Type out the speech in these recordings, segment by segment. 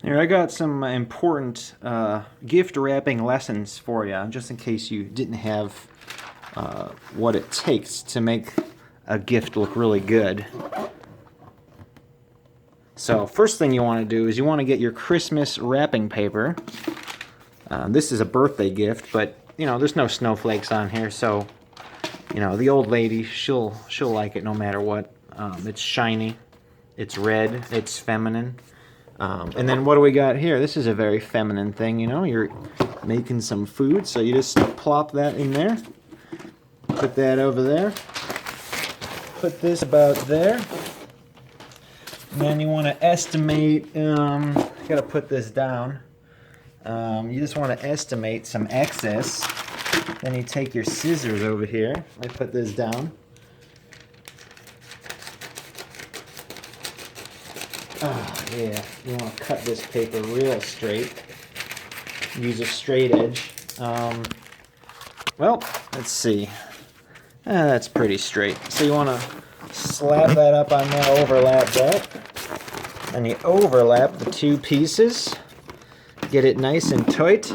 Here, I got some important gift wrapping lessons for you, just in case you didn't have what it takes to make a gift look really good. So, first thing you want to do is you want to get your Christmas wrapping paper. This is a birthday gift, but you know there's no snowflakes on here, so you know the old lady she'll like it no matter what. It's shiny, it's red, it's feminine. And then what do we got here? This is a very feminine thing, you know. You're making some food, so you just plop that in there. Put that over there. Put this about there. And then you want to estimate, gotta put this down. You just want to estimate some excess. Then you take your scissors over here. I put this down. Oh, yeah, you want to cut this paper real straight. Use a straight edge. Well, let's see. That's pretty straight. So you want to slap that up on there, overlap that. And you overlap the two pieces. Get it nice and tight.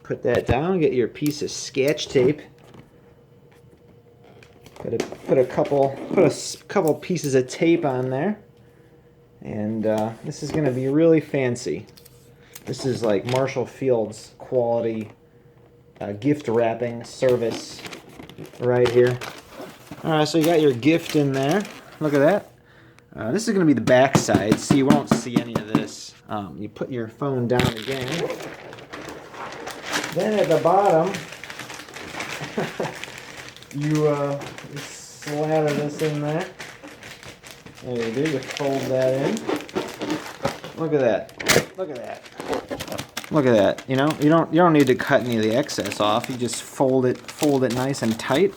Put that down. Get your piece of Scotch tape. Put a couple pieces of tape on there. And this is going to be really fancy. This is like Marshall Field's quality gift wrapping service right here. Alright, so you got your gift in there. Look at that. This is going to be the back side, so you won't see any of this. You put your phone down again. Then at the bottom, you slather this in there. There you do, just fold that in. Look at that. Look at that. Look at that. You know, you don't need to cut any of the excess off. You just fold it nice and tight.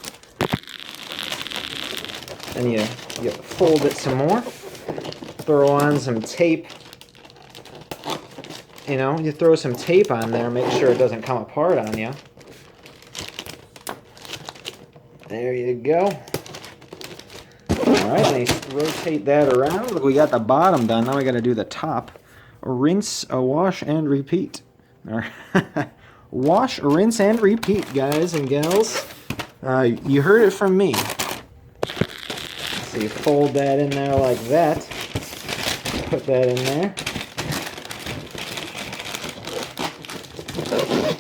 And you fold it some more. Throw on some tape. You know, you throw some tape on there, make sure it doesn't come apart on you. There you go. Alright, then you rotate that around. Look, we got the bottom done. Now we got to do the top. Rinse, wash, and repeat. Wash, rinse, and repeat, guys and gals. You heard it from me. So you fold that in there like that. Put that in there.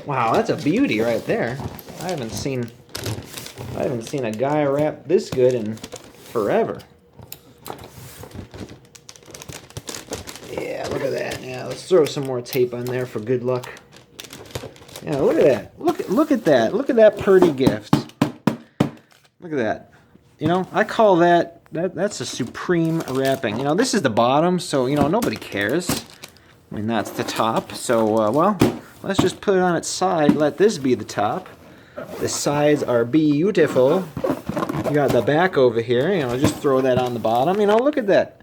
Wow, that's a beauty right there. I haven't seen a guy wrap this good in forever. Yeah, look at that. Yeah, let's throw some more tape on there for good luck. Yeah, look at that. Look at that. Look at that pretty gift. Look at that. You know, I call that's a supreme wrapping. You know, this is the bottom, so you know nobody cares. I mean, that's the top. So, well, let's just put it on its side. Let this be the top. The sides are beautiful. You got the back over here, you know, just throw that on the bottom. You know, look at that.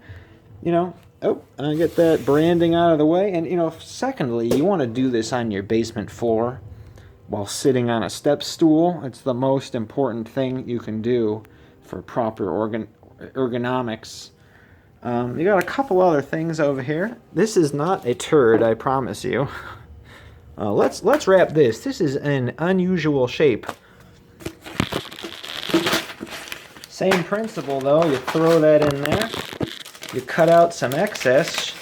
You know, oh, I get that branding out of the way. And, you know, secondly, you want to do this on your basement floor while sitting on a step stool. It's the most important thing you can do for proper ergonomics. You got a couple other things over here. This is not a turd, I promise you. Let's wrap this. This is an unusual shape. Same principle though, you throw that in there, you cut out some excess.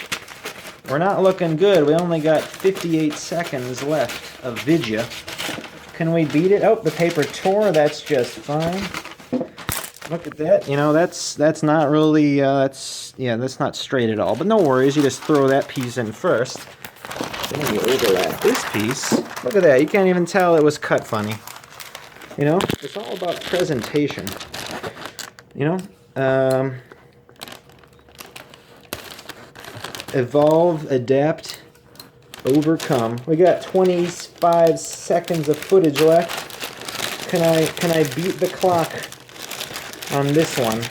We're not looking good, we only got 58 seconds left of vidya. Can we beat it? Oh, the paper tore, that's just fine. Look at that, you know, that's not really, that's not straight at all, but no worries, you just throw that piece in first. Then you overlap this piece. Look at that, you can't even tell it was cut funny. You know, it's all about presentation. You know, evolve, adapt, overcome. We got 25 seconds of footage left. Can I beat the clock on this one?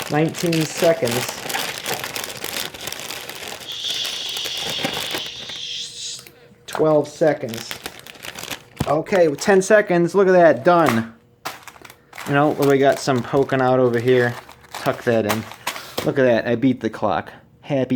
19 seconds. 12 seconds. Okay, 10 seconds. Look at that, done. You know, we got some poking out over here. Tuck that in. Look at that, I beat the clock. Happy